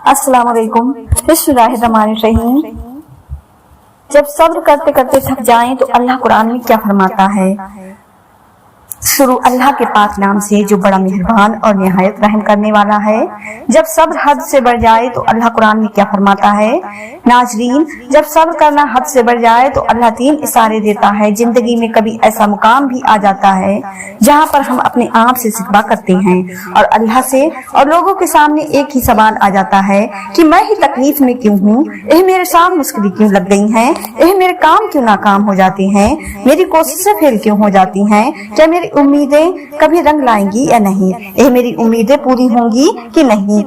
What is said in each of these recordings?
अस्सलाम वालेकुम। बिस्मिल्लाहिर्रहमानिर्रहीम। जब सब्र करते करते थक जाएं तो अल्लाह कुरान में क्या फरमाता है। शुरू अल्लाह के पाक नाम से जो बड़ा मेहरबान और निहायत रहम करने वाला है। जब सब्र हद से बढ़ जाए तो अल्लाह कुरान में क्या फरमाता है। नाजरीन, जब सब्र करना हद से बढ़ जाए तो अल्लाह 3 इशारे देता है। जिंदगी में कभी ऐसा मुकाम भी आ जाता है जहाँ पर हम अपने आप से शिकवा करते हैं और अल्लाह से और लोगों के सामने एक ही सवाल आ जाता है कि मैं ही तकलीफ में क्यों हूँ, मेरे साथ मुश्किलें क्यों लग गई हैं, मेरे काम क्यों नाकाम हो जाते हैं, मेरी कोशिशें फेल क्यों हो जाती हैं, क्या मेरी उम्मीदें कभी रंग लाएंगी या नहीं, मेरी उम्मीदें पूरी होंगी कि नहीं।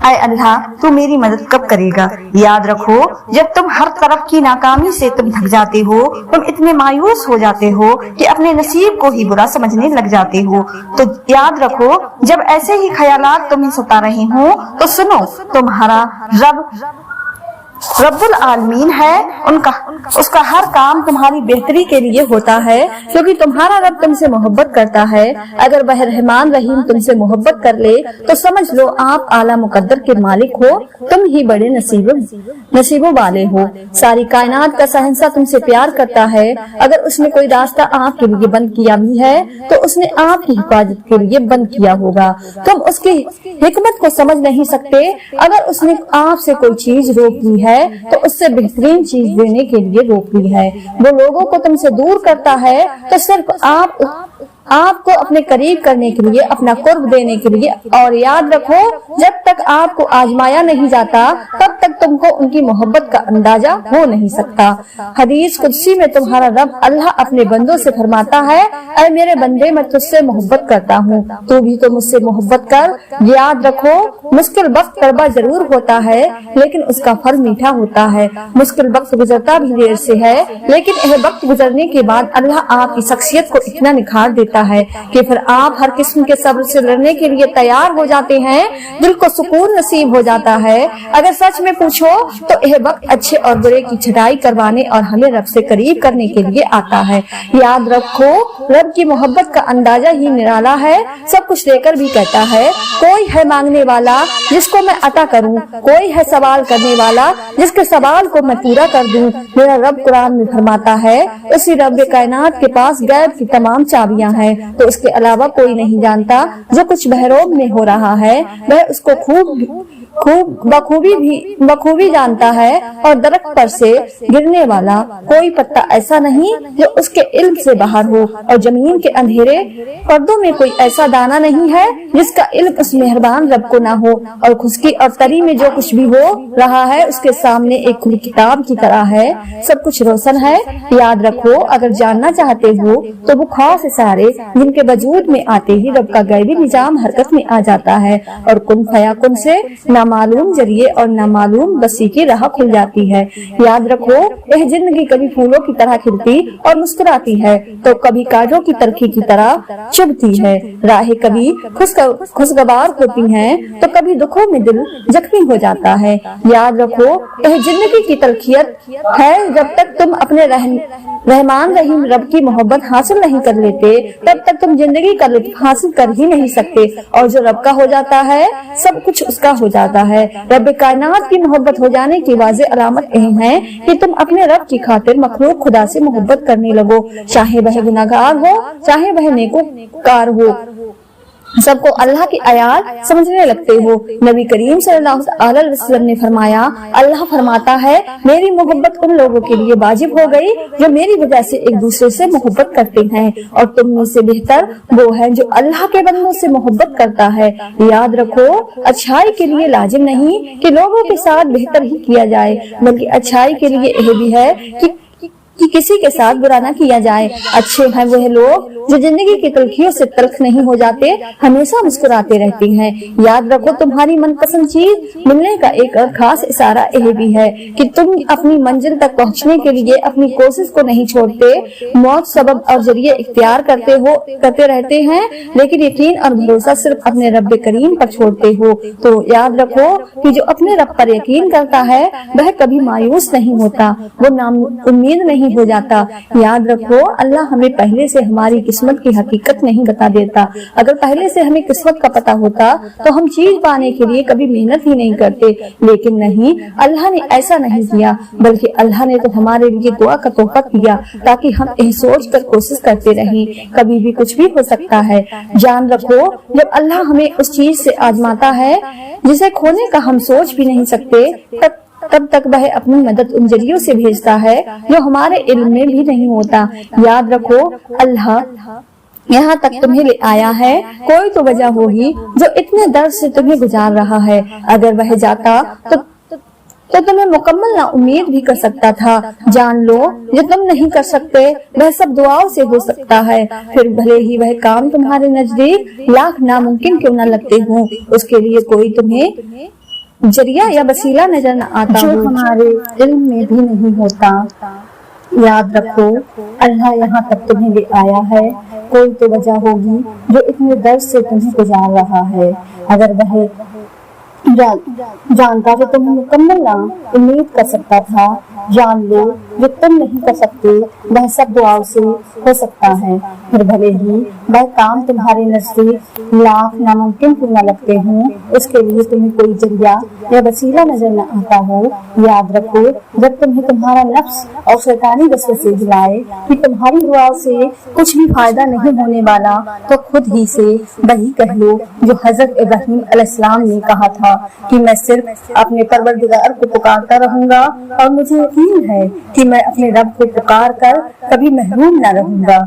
आए अल्लाह, तू मेरी मदद कब करेगा। याद रखो, जब तुम हर तरफ की नाकामी से तुम थक जाते हो, तुम इतने मायूस हो जाते हो कि अपने नसीब को ही बुरा समझने लग जाते हो, तो याद रखो जब ऐसे ही ख्यालात तुम्हें सता रहे हो तो सुनो, तुम्हारा रब्बुल आलमीन है, उसका हर काम तुम्हारी बेहतरी के लिए होता है, क्योंकि तुम्हारा रब तुमसे मोहब्बत करता है। अगर वह रहमान रहीम तुमसे मोहब्बत कर ले तो समझ लो आप आला मुकद्दर के मालिक हो, तुम ही बड़े नसीबों वाले हो। सारी कायनात का शहंशाह तुमसे प्यार करता है। अगर उसने कोई रास्ता आपके लिए बंद किया भी है तो उसने आपकी हिफाजत के लिए बंद किया होगा। तुम उसकी हिकमत को समझ नहीं सकते। अगर उसने आपसे कोई चीज रोक दी है तो उससे बेहतरीन चीज देने के लिए रोक ली है। वो लोगों को तुमसे दूर करता है तो सिर्फ आपको अपने करीब करने के लिए, अपना कुर्ब देने के लिए। और याद रखो, जब तक आपको आजमाया नहीं जाता तब तक तुमको उनकी मोहब्बत का अंदाजा हो नहीं सकता। हदीस कुदसी में तुम्हारा रब अल्लाह अपने बंदों से फरमाता है, ऐ मेरे बंदे, मैं तुझसे मोहब्बत करता हूँ, तू भी तो मुझसे मोहब्बत कर। याद रखो, मुश्किल वक्त कड़वा जरूर होता है लेकिन उसका फल मीठा होता है। मुश्किल वक्त गुजरता भी देर से है लेकिन यह वक्त गुजरने के बाद अल्लाह आपकी शख्सियत को इतना निखार देता है कि फिर आप हर किस्म के सब्र से लड़ने के लिए तैयार हो जाते हैं। दिल को सुकून नसीब हो जाता है। अगर सच में पूछो तो यह वक्त अच्छे और बुरे की छटाई करवाने और हमें रब से करीब करने के लिए आता है। याद रखो, रब की मोहब्बत का अंदाजा ही निराला है। सब कुछ देकर भी कहता है, कोई है मांगने वाला जिसको मैं अता करूं, कोई है सवाल करने वाला जिसके सवाल को मैं पूरा कर दूं। मेरा रब कुरान में फरमाता है, उसी रब कायनात के पास गैब की तमाम चाबियां हैं, तो उसके अलावा कोई नहीं जानता। जो कुछ बहरोब में हो रहा है वह उसको बखूबी जानता है। और दरख्त पर से गिरने वाला कोई पत्ता ऐसा नहीं जो उसके इल्म से बाहर हो, और जमीन के अंधेरे पर्दों में कोई ऐसा दाना नहीं है जिसका इल्म उस मेहरबान रब को ना हो। और खुशकी और तरी में जो कुछ भी हो रहा है उसके सामने एक खुली किताब की तरह है। सब कुछ रोशन है। याद रखो, अगर जानना चाहते हो तो वो खास इशारे जिनके वजूद में आते ही रब का गैबी निजाम हरकत में आ जाता है और कुन फयाकुन से नामालूम जरिए और नामालूम बसी की राह खुल जाती है। याद रखो, यह जिंदगी कभी फूलों की तरह खिलती और मुस्कुराती है तो कभी कांटों की तरखी की तरह चुभती है। राहें कभी खुशगवार होती हैं तो कभी दुखों में दिल जख्मी हो जाता है। याद रखो, यह जिंदगी की तलखियत है। जब तक तुम अपने रहमान रहीम रब की मोहब्बत हासिल नहीं कर लेते तब तक तुम जिंदगी का लुत्फ हासिल कर ही नहीं सकते। और जो रब का हो जाता है सब कुछ उसका हो जाता है। रब कायनात की मोहब्बत हो जाने की वाज़े अलामत यह है कि तुम अपने रब की खातिर मखलूक खुदा से मोहब्बत करने लगो, चाहे वह गुनाहगार हो चाहे वह नेकोकार हो। सबको अल्लाह की आयत समझने लगते हो। नबी करीम सल्लल्लाहु अलैहि वसल्लम ने फरमाया, अल्लाह फरमाता है, मेरी मोहब्बत उन लोगों के लिए वाजिब हो गई जो मेरी वजह से एक दूसरे से मोहब्बत करते हैं, और तुम में से बेहतर वो है जो अल्लाह के बंदों से मोहब्बत करता है। याद रखो, अच्छाई के लिए लाजिम नहीं कि लोगों के साथ बेहतर ही किया जाए, बल्कि अच्छाई के लिए यह भी है कि किसी के साथ बुरा ना किया जाए। अच्छे हैं वह लोग जो जिंदगी की तलखियों से तल्ख नहीं हो जाते, हमेशा मुस्कुराते रहते हैं। याद रखो, तुम्हारी मनपसंद चीज मिलने का एक और खास इशारा यह भी है कि तुम अपनी मंजिल तक पहुंचने के लिए अपनी कोशिश को नहीं छोड़ते। मौत सबब और जरिए इख्तियार करते रहते हैं, लेकिन यकीन और भरोसा सिर्फ अपने रब करीम पर छोड़ते हो। तो याद रखो कि जो अपने रब पर यकीन करता है वह कभी मायूस नहीं होता, वो नाउम्मीद नहीं नहीं हो जाता। याद रखो, अल्लाह हमें पहले से हमारी किस्मत की हकीकत नहीं बता देता। अगर पहले से हमें किस्मत का पता होता तो हम चीज पाने के लिए कभी मेहनत ही नहीं करते, लेकिन नहीं, अल्लाह ने ऐसा नहीं किया, बल्कि अल्लाह ने तो हमारे लिए दुआ का तोहफा दिया ताकि हम यह सोच कर कोशिश करते रहें, कभी भी कुछ भी हो सकता है। जान रखो, जब अल्लाह हमें उस चीज से आजमाता है जिसे खोने का हम सोच भी नहीं सकते, तब तक वह अपनी मदद उन जरियों से भेजता है जो हमारे इल्म में भी नहीं होता। याद रखो, अल्लाह यहाँ तक तुम्हें ले आया है, कोई तो वजह होगी जो इतने दर्द से तुम्हें गुजार रहा है। अगर वह जाता तो तुम्हें मुकम्मल ना उम्मीद भी कर सकता था। जान लो, जो तुम नहीं कर सकते वह सब दुआओं से हो सकता है, फिर भले ही वह काम तुम्हारे नजदीक लाख नामुमकिन क्यों न लगते हों, उसके लिए कोई तुम्हें जरिया या वसीला नजर न आता जो हमारे इल्म में भी नहीं होता। याद रखो, अल्लाह यहाँ तक तुम्हें ले आया है, कोई तो वजह होगी जो इतने दर्द से तुम्हें गुजार रहा है। अगर वह जानता तो तुम मुकम्मल ना उम्मीद कर सकता था। जान लो, जो तुम नहीं कर सकते वह सब दुआओं से हो सकता है, फिर भले ही वह काम तुम्हारे नजदीक लाख नामुमकिन क्यों न लगते हों, उसके लिए तुम्हें कोई जरिया या वसीला नजर न आता हो। याद रखो, जब तुम्हें तुम्हारा नफ्स और शैतानी वसवसे दिलाए कि तुम्हारी दुआओं से कुछ भी फायदा नहीं होने वाला, तो खुद ही से वही कह लो जो हजरत इब्राहीम अलैहिस्सलाम ने कहा था कि मैं सिर्फ अपने परवरदिगार को पुकारता रहूंगा और मुझे यकीन है कि मैं अपने रब को पुकार कर कभी महरूम न रहूंगा।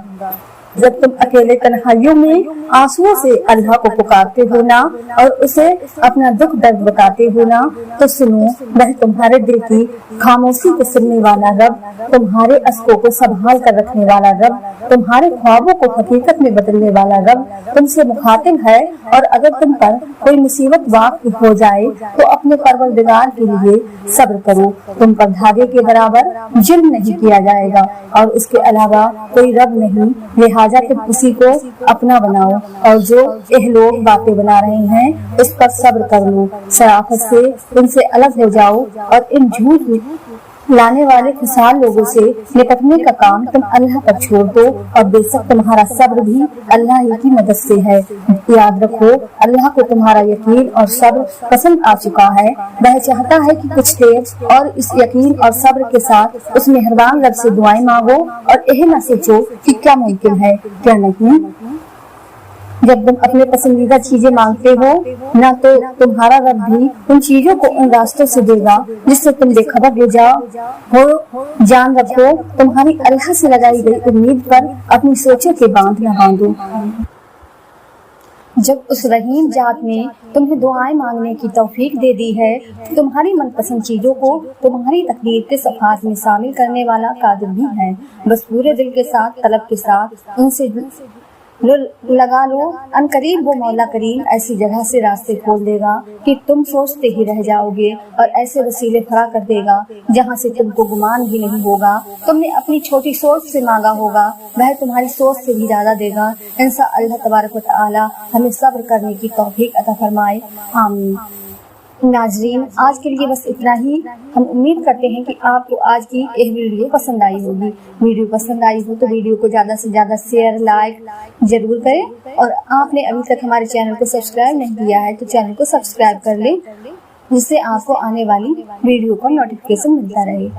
जब तुम अकेले तन्हाइयों में आंसुओं से अल्लाह को पुकारते हो ना और उसे अपना दुख दर्द बताते हो ना, तो सुनो, वह तुम्हारे दिल की खामोशी को सुनने वाला रब, तुम्हारे अस्कों को संभाल कर रखने वाला रब, तुम्हारे ख्वाबों को हकीकत में बदलने वाला रब तुमसे मुखातिब है। और अगर तुम पर कोई मुसीबत वाक़ हो जाए तो अपने परवरदिगार के लिए सब्र करो, तुम पर धागे के बराबर जुल्म नहीं किया जाएगा और उसके अलावा कोई रब नहीं, लिहाजा तुम उसी को अपना बनाओ और जो यह लोग बातें बना रहे हैं इस पर सब्र कर लो, शराफत से इनसे अलग हो जाओ और इन झूठ लाने वाले खुशाल लोगों से निपटने का काम तुम अल्लाह पर छोड़ दो और बेशक तुम्हारा सब्र भी अल्लाह ही की मदद से है। याद रखो, अल्लाह को तुम्हारा यकीन और सब्र पसंद आ चुका है। वह चाहता है कि कुछ देर और इस यकीन और सब्र के साथ उस मेहरबान रब से दुआएं मांगो और यह न सोचो कि क्या मुमकिन है क्या नहीं। जब तुम अपने पसंदीदा चीजें मांगते हो ना, तो तुम्हारा रब भी उन चीजों को उन रास्तों से देगा जिससे तुम बेखबर हो जाओ। जान रखो, तुम्हारी अल्लाह से लगाई गई उम्मीद पर अपनी सोचों के बांध न बांधो। जब उस रहीम जात ने तुम्हें दुआएं मांगने की तौफीक दे दी है, तो तुम्हारी मनपसंद चीजों को तुम्हारी तकदीर के सफ़ात में शामिल करने वाला कादिर भी है। बस पूरे दिल के साथ, तलब के साथ उनसे लगा लो, अनकरीब वो मौला करीम ऐसी जगह से रास्ते खोल देगा कि तुम सोचते ही रह जाओगे और ऐसे वसीले फरा कर देगा जहाँ से तुमको गुमान भी नहीं होगा। तुमने अपनी छोटी सोच से मांगा होगा, वह तुम्हारी सोच से भी ज्यादा देगा। इंशाअल्लाह अल्लाह तबारक व तआला हमें सब्र करने की तौफीक अता फरमाए, आमीन। नाजरीन, आज के लिए बस इतना ही। हम उम्मीद करते हैं कि आपको आज की यह वीडियो पसंद आई होगी। वीडियो पसंद आई हो तो वीडियो को ज़्यादा से ज़्यादा शेयर, लाइक जरूर करें और आपने अभी तक हमारे चैनल को सब्सक्राइब नहीं किया है तो चैनल को सब्सक्राइब कर लें, जिससे आपको आने वाली वीडियो का नोटिफिकेशन मिलता रहे।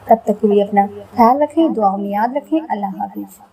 तब तक के लिए अपना ख्याल रखें, दुआओं में याद रखें। अल्लाह हाफिज़।